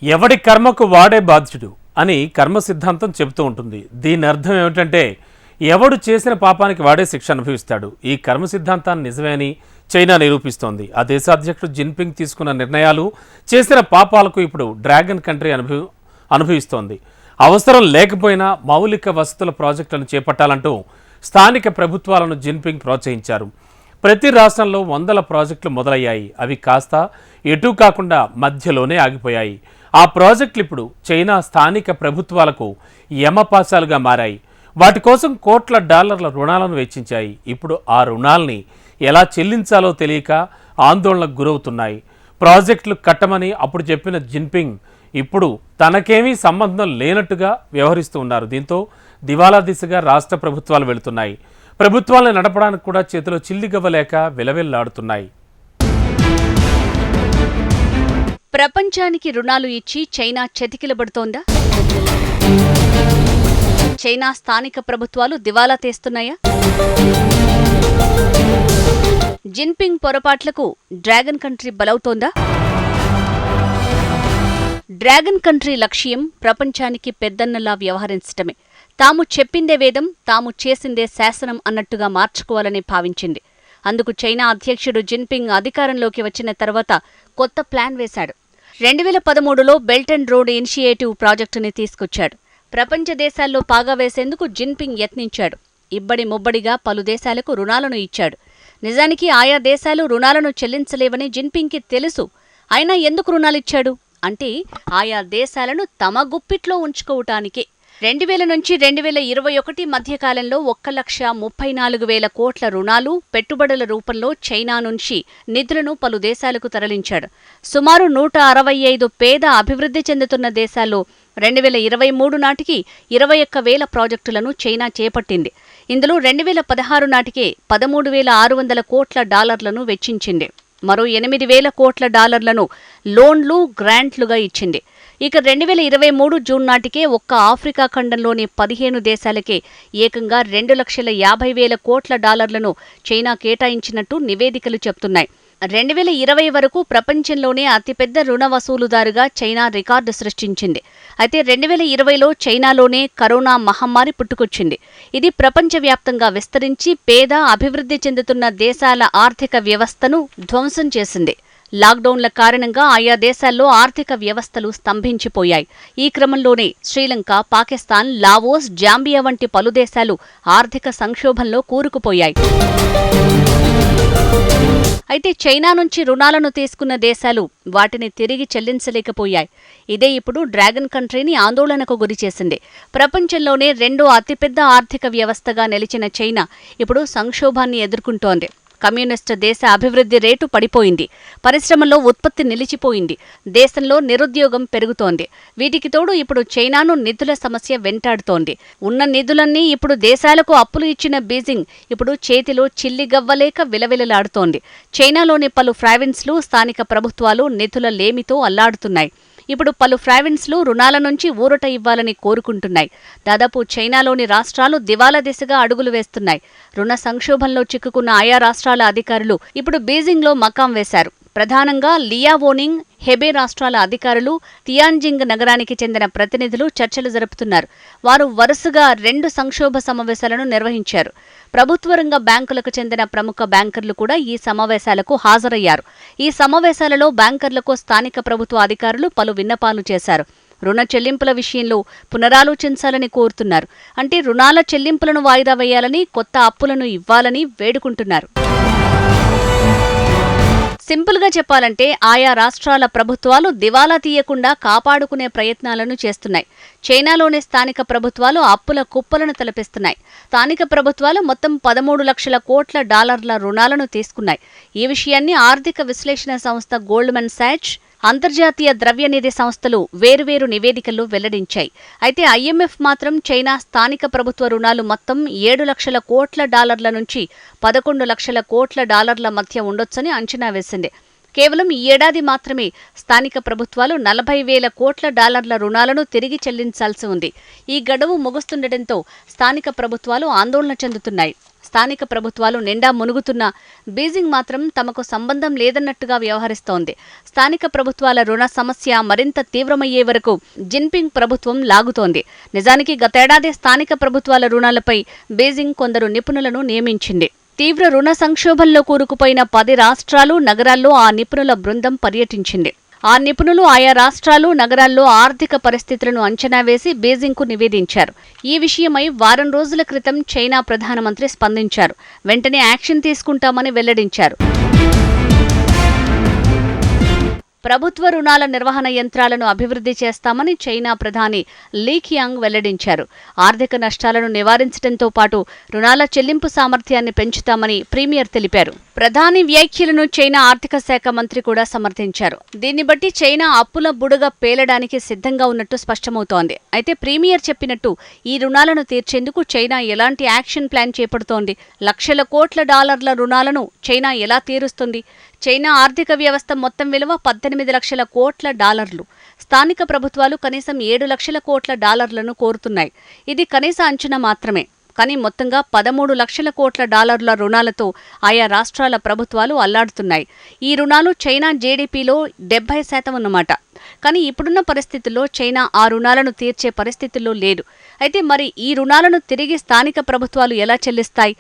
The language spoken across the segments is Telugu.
ఎవడి కర్మకు వాడే బాధ్యుడు అని కర్మ సిద్ధాంతం చెబుతూ ఉంటుంది. దీని అర్థం ఏమిటంటే ఎవడు చేసిన పాపానికి వాడే శిక్ష అనుభవిస్తాడు. ఈ కర్మ సిద్ధాంతాన్ని నిజమే అని చైనా నిరూపిస్తోంది. ఆ దేశ అధ్యక్షుడు జిన్పింగ్ తీసుకున్న నిర్ణయాలు చేసిన పాపాలకు ఇప్పుడు డ్రాగన్ కంట్రీ అనుభవిస్తోంది. అవసరం లేకపోయినా మౌలిక వసతుల ప్రాజెక్టులను చేపట్టాలంటూ స్థానిక ప్రభుత్వాలను జిన్పింగ్ ప్రోత్సహించారు. ప్రతి రాష్ట్రంలో వందల ప్రాజెక్టులు మొదలయ్యాయి. అవి కాస్త ఎటూ కాకుండా మధ్యలోనే ఆగిపోయాయి. ఆ ప్రాజెక్టులు ఇప్పుడు చైనా స్థానిక ప్రభుత్వాలకు యమపాశాలుగా మారాయి. వాటి కోసం కోట్ల డాలర్ల రుణాలను వెచ్చించాయి. ఇప్పుడు ఆ రుణాల్ని ఎలా చెల్లించాలో తెలియక ఆందోళనకు గురవుతున్నాయి. ప్రాజెక్టులు కట్టమని అప్పుడు చెప్పిన జిన్పింగ్ ఇప్పుడు తనకేమీ సంబంధం లేనట్టుగా వ్యవహరిస్తూ ఉన్నారు. దీంతో దివాలా దిశగా రాష్ట్ర ప్రభుత్వాలు వెళుతున్నాయి. ప్రభుత్వాలను నడపడానికి కూడా చేతిలో చిల్లిగవ్వలేక విలవిల్లాడుతున్నాయి. ప్రపంచానికి రుణాలు ఇచ్చి చైనా చతికిలబడుతోందా? చైనా స్థానిక ప్రభుత్వాలు దివాలా తీస్తున్నాయా? జిన్పింగ్ పొరపాట్లకు డ్రాగన్ కంట్రీ బలవుతోందా? డ్రాగన్ కంట్రీ లక్ష్యం ప్రపంచానికి పెద్దన్నలా వ్యవహరించటమే. తాము చెప్పిందే వేదం, తాము చేసిందే శాసనం అన్నట్టుగా మార్చుకోవాలని భావించింది. అందుకు చైనా అధ్యక్షుడు జిన్పింగ్ అధికారంలోకి వచ్చిన తర్వాత కొత్త ప్లాన్ వేశాడు. 2013లో బెల్ట్ అండ్ రోడ్ ఇనిషియేటివ్ ప్రాజెక్టుని తీసుకొచ్చాడు. ప్రపంచ దేశాల్లో పాగా వేసేందుకు జిన్పింగ్ యత్నించాడు. ఇబ్బడి ముబ్బడిగా పలు దేశాలకు రుణాలను ఇచ్చాడు. నిజానికి ఆయా దేశాలు రుణాలను చెల్లించలేవని జిన్పింగ్కి తెలుసు. అయినా ఎందుకు రుణాలిచ్చాడు అంటే ఆయా దేశాలను తమ గుప్పిట్లో ఉంచుకోవటానికే. 2000 నుంచి 2021 మధ్యకాలంలో 1,34,000 కోట్ల రుణాలు, పెట్టుబడుల రూపంలో చైనా నుంచి నిధులను పలు దేశాలకు తరలించాడు. సుమారు 165 పేద అభివృద్ధి చెందుతున్న దేశాల్లో 2023 నాటికి 21,000 ప్రాజెక్టులను చైనా చేపట్టింది. ఇందులో 2016 నాటికే 13,600 కోట్ల డాలర్లను వెచ్చించింది. మరో 8,000 కోట్ల డాలర్లను లోన్లు, గ్రాంట్లుగా ఇచ్చింది. ఇక 2023 జూన్ నాటికే ఒక్క ఆఫ్రికా ఖండంలోని 15 దేశాలకే ఏకంగా 2,50,000 కోట్ల డాలర్లను చైనా కేటాయించినట్టు నివేదికలు చెప్తున్నాయి. 2020 వరకు ప్రపంచంలోనే అతిపెద్ద రుణ వసూలుదారుగా చైనా రికార్డు సృష్టించింది. అయితే 2020లో చైనాలోనే కరోనా మహమ్మారి పుట్టుకొచ్చింది. ఇది ప్రపంచవ్యాప్తంగా విస్తరించి పేద, అభివృద్ధి చెందుతున్న దేశాల ఆర్థిక వ్యవస్థను ధ్వంసం చేసింది. లాక్డౌన్ల కారణంగా ఆయా దేశాల్లో ఆర్థిక వ్యవస్థలు స్తంభించిపోయాయి. ఈ క్రమంలోనే శ్రీలంక, పాకిస్తాన్, లావోస్, జాంబియా వంటి పలు దేశాలు ఆర్థిక సంక్షోభంలో కూరుకుపోయాయి. అయితే చైనా నుంచి రుణాలను తీసుకున్న దేశాలు వాటిని తిరిగి చెల్లించలేకపోయాయి. ఇదే ఇప్పుడు డ్రాగన్ కంట్రీని ఆందోళనకు గురిచేసింది. ప్రపంచంలోనే రెండో అతిపెద్ద ఆర్థిక వ్యవస్థగా నిలిచిన చైనా ఇప్పుడు సంక్షోభాన్ని ఎదుర్కొంటోంది. కమ్యూనిస్టు దేశ అభివృద్ధి రేటు పడిపోయింది. పరిశ్రమల్లో ఉత్పత్తి నిలిచిపోయింది. దేశంలో నిరుద్యోగం పెరుగుతోంది. వీటికి తోడు ఇప్పుడు చైనాను నిధుల సమస్య వెంటాడుతోంది. ఉన్న నిధులన్నీ ఇప్పుడు దేశాలకు అప్పులు ఇచ్చిన బీజింగ్ ఇప్పుడు చేతిలో చిల్లిగవ్వలేక విలవిలలాడుతోంది. చైనాలోని పలు ప్రావిన్స్లు, స్థానిక ప్రభుత్వాలు నిధుల లేమితో అల్లాడుతున్నాయి. ఇప్పుడు పలు ప్రావిన్స్లు రుణాల నుంచి ఊరట ఇవ్వాలని కోరుకుంటున్నాయి. దాదాపు చైనాలోని రాష్ట్రాలు దివాలా దిశగా అడుగులు వేస్తున్నాయి. రుణ సంక్షోభంలో చిక్కుకున్న ఆయా రాష్ట్రాల అధికారులు ఇప్పుడు బీజింగ్లో మకాం వేశారు. ప్రధానంగా లియావోనింగ్, హెబే రాష్ట్రాల అధికారులు, తియాన్జింగ్ నగరానికి చెందిన ప్రతినిధులు చర్చలు జరుపుతున్నారు. వారు వరుసగా 2 సంక్షోభ సమావేశాలను నిర్వహించారు. ప్రభుత్వ రంగ బ్యాంకులకు చెందిన ప్రముఖ బ్యాంకర్లు కూడా ఈ సమావేశాలకు హాజరయ్యారు. ఈ సమావేశాలలో బ్యాంకర్లకు స్థానిక ప్రభుత్వ అధికారులు పలు విన్నపాలు చేశారు. రుణ చెల్లింపుల విషయంలో పునరాలోచించాలని కోరుతున్నారు. అంటే రుణాల చెల్లింపులను వాయిదా వేయాలని, కొత్త అప్పులను ఇవ్వాలని వేడుకుంటున్నారు. సింపుల్గా చెప్పాలంటే ఆయా రాష్ట్రాల ప్రభుత్వాలు దివాలా తీయకుండా కాపాడుకునే ప్రయత్నాలను చేస్తున్నాయి. చైనాలోని స్థానిక ప్రభుత్వాలు అప్పుల కుప్పలను తలపిస్తున్నాయి. స్థానిక ప్రభుత్వాలు మొత్తం 13 లక్షల కోట్ల డాలర్ల రుణాలను తీసుకున్నాయి. ఈ విషయాన్ని ఆర్థిక విశ్లేషణ సంస్థ గోల్డ్మన్ సాచ్, అంతర్జాతీయ ద్రవ్యనిధి సంస్థలు వేరువేరు నివేదికల్లో వెల్లడించాయి. అయితే IMF మాత్రం చైనా స్థానిక ప్రభుత్వ రుణాలు మొత్తం 7 లక్షల కోట్ల డాలర్ల నుంచి 11 లక్షల కోట్ల డాలర్ల మధ్య ఉండొచ్చని అంచనా వేసింది. కేవలం ఈ ఏడాది మాత్రమే స్థానిక ప్రభుత్వాలు 40,000 కోట్ల డాలర్ల రుణాలను తిరిగి చెల్లించాల్సి ఉంది. ఈ గడువు ముగుస్తుండటంతో స్థానిక ప్రభుత్వాలు ఆందోళన చెందుతున్నాయి. స్థానిక ప్రభుత్వాలు నిండా మునుగుతున్న బీజింగ్ మాత్రం తమకు సంబంధం లేదన్నట్టుగా వ్యవహరిస్తోంది. స్థానిక ప్రభుత్వాల రుణ సమస్య మరింత తీవ్రమయ్యే వరకు జిన్పింగ్ ప్రభుత్వం లాగుతోంది. నిజానికి గతేడాది స్థానిక ప్రభుత్వాల రుణాలపై బీజింగ్ కొందరు నిపుణులను నియమించింది. తీవ్ర రుణ సంక్షోభంలో కూరుకుపోయిన 10 రాష్ట్రాలు, నగరాల్లో ఆ నిపుణుల బృందం పర్యటించింది. ఆ నిపుణులు ఆయా రాష్ట్రాలు, నగరాల్లో ఆర్థిక పరిస్థితులను అంచనా వేసి బీజింగ్కు నివేదించారు. ఈ విషయమై వారం రోజుల క్రితం చైనా ప్రధానమంత్రి స్పందించారు. వెంటనే యాక్షన్ తీసుకుంటామని వెల్లడించారు. ప్రభుత్వ రుణాల నిర్వహణ యంత్రాలను అభివృద్ధి చేస్తామని చైనా ప్రధాని లీ కియాంగ్ వెల్లడించారు. ఆర్థిక నష్టాలను నివారించడంతో పాటు రుణాల చెల్లింపు సామర్థ్యాన్ని పెంచుతామని ప్రీమియర్ తెలిపారు. ప్రధాని వ్యాఖ్యలను చైనా ఆర్థిక శాఖ మంత్రి కూడా సమర్థించారు. దీన్ని బట్టి చైనా అప్పుల బుడగ పేలడానికి సిద్ధంగా ఉన్నట్టు స్పష్టమవుతోంది. అయితే ప్రీమియర్ చెప్పినట్టు ఈ రుణాలను తీర్చేందుకు చైనా ఎలాంటి యాక్షన్ ప్లాన్ చేపడుతోంది? లక్షల కోట్ల డాలర్ల రుణాలను చైనా ఎలా తీరుస్తుంది? చైనా ఆర్థిక వ్యవస్థ మొత్తం విలువ 18 లక్షల కోట్ల డాలర్లు. స్థానిక ప్రభుత్వాలు కనీసం 7 లక్షల కోట్ల డాలర్లను కోరుతున్నాయి. ఇది కనీస అంచనా మాత్రమే. కానీ మొత్తంగా 13 లక్షల కోట్ల డాలర్ల రుణాలతో ఆయా రాష్ట్రాల ప్రభుత్వాలు అల్లాడుతున్నాయి. ఈ రుణాలు చైనా జీడీపీలో 70% అన్నమాట. కానీ ఇప్పుడున్న పరిస్థితుల్లో చైనా ఆ రుణాలను తీర్చే పరిస్థితుల్లో లేదు. అయితే మరి ఈ రుణాలను తిరిగి స్థానిక ప్రభుత్వాలు ఎలా చెల్లిస్తాయి?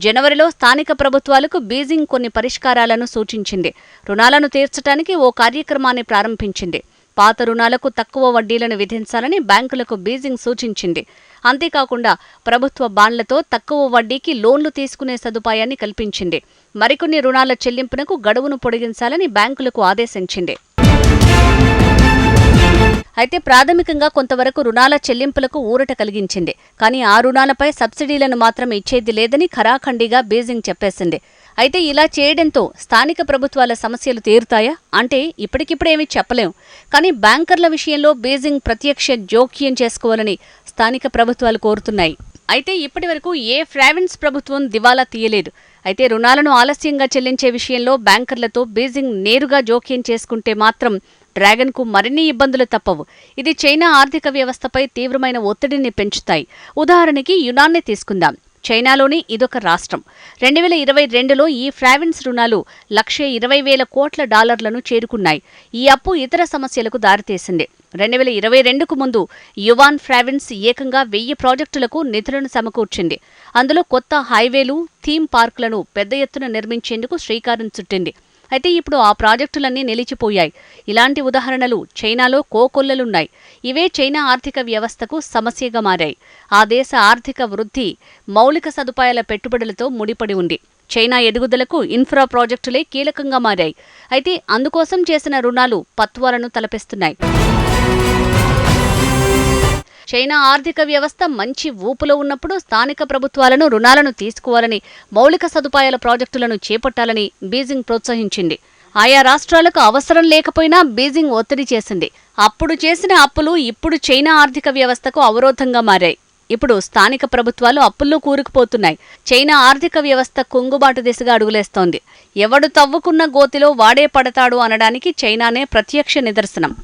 జనవరిలో స్థానిక ప్రభుత్వాలకు బీజింగ్ కొన్ని పరిష్కారాలను సూచించింది. రుణాలను తీర్చడానికి ఓ కార్యక్రమాన్ని ప్రారంభించింది. పాత రుణాలకు తక్కువ వడ్డీలను విధించాలని బ్యాంకులకు బీజింగ్ సూచించింది. అంతేకాకుండా ప్రభుత్వ బాండ్లతో తక్కువ వడ్డీకి లోన్లు తీసుకునే సదుపాయాన్ని కల్పించింది. మరికొన్ని రుణాల చెల్లింపునకు గడువును పొడిగించాలని బ్యాంకులకు ఆదేశించింది. అయితే ప్రాథమికంగా కొంతవరకు రుణాల చెల్లింపులకు ఊరట కలిగించింది. కానీ ఆ రుణాలపై సబ్సిడీలను మాత్రం ఇచ్చేది లేదని ఖరాఖండిగా బీజింగ్ చెప్పేసింది. అయితే ఇలా చేయడంతో స్థానిక ప్రభుత్వాల సమస్యలు తీరుతాయా అంటే ఇప్పటికిప్పుడేమీ చెప్పలేం. కానీ బ్యాంకర్ల విషయంలో బీజింగ్ ప్రత్యక్ష జోక్యం చేసుకోవాలని స్థానిక ప్రభుత్వాలు కోరుతున్నాయి. అయితే ఇప్పటివరకు ఏ ప్రావిన్స్ ప్రభుత్వం దివాలా తీయలేదు. అయితే రుణాలను ఆలస్యంగా చెల్లించే విషయంలో బ్యాంకర్లతో బీజింగ్ నేరుగా జోక్యం చేసుకుంటే మాత్రం డ్రాగన్కు మరిన్ని ఇబ్బందులు తప్పవు. ఇది చైనా ఆర్థిక వ్యవస్థపై తీవ్రమైన ఒత్తిడిని పెంచుతాయి. ఉదాహరణకి యునాన్ని తీసుకుందాం. చైనాలోని ఇదొక రాష్ట్రం. 2022లో ఈ ప్రావిన్స్ రుణాలు 1,20,000 కోట్ల డాలర్లను చేరుకున్నాయి. ఈ అప్పు ఇతర సమస్యలకు దారితీసింది. 2022కు ముందు యువాన్ ప్రావిన్స్ ఏకంగా 1000 ప్రాజెక్టులకు నిధులను సమకూర్చింది. అందులో కొత్త హైవేలు, థీమ్ పార్కులను పెద్ద ఎత్తున నిర్మించేందుకు శ్రీకారం చుట్టింది. అయితే ఇప్పుడు ఆ ప్రాజెక్టులన్నీ నిలిచిపోయాయి. ఇలాంటి ఉదాహరణలు చైనాలో కోకొల్లలున్నాయి. ఇవే చైనా ఆర్థిక వ్యవస్థకు సమస్యగా మారాయి. ఆ దేశ ఆర్థిక వృద్ధి మౌలిక సదుపాయాల పెట్టుబడులతో ముడిపడి ఉంది. చైనా ఎదుగుదలకు ఇన్ఫ్రా ప్రాజెక్టులే కీలకంగా మారాయి. అయితే అందుకోసం చేసిన రుణాలు పత్వాలను తలపిస్తున్నాయి. చైనా ఆర్థిక వ్యవస్థ మంచి ఊపులో ఉన్నప్పుడు స్థానిక ప్రభుత్వాలను రుణాలను తీసుకోవాలని, మౌలిక సదుపాయాల ప్రాజెక్టులను చేపట్టాలని బీజింగ్ ప్రోత్సహించింది. ఆయా రాష్ట్రాలకు అవసరం లేకపోయినా బీజింగ్ ఒత్తిడి చేసింది. అప్పుడు చేసిన అప్పులు ఇప్పుడు చైనా ఆర్థిక వ్యవస్థకు అవరోధంగా మారాయి. ఇప్పుడు స్థానిక ప్రభుత్వాలు అప్పుల్లో కూరుకుపోతున్నాయి. చైనా ఆర్థిక వ్యవస్థ కుంగుబాటు దిశగా అడుగులేస్తోంది. ఎవడు తవ్వుకున్న గోతిలో వాడే పడతాడు అనడానికి చైనానే ప్రత్యక్ష నిదర్శనం.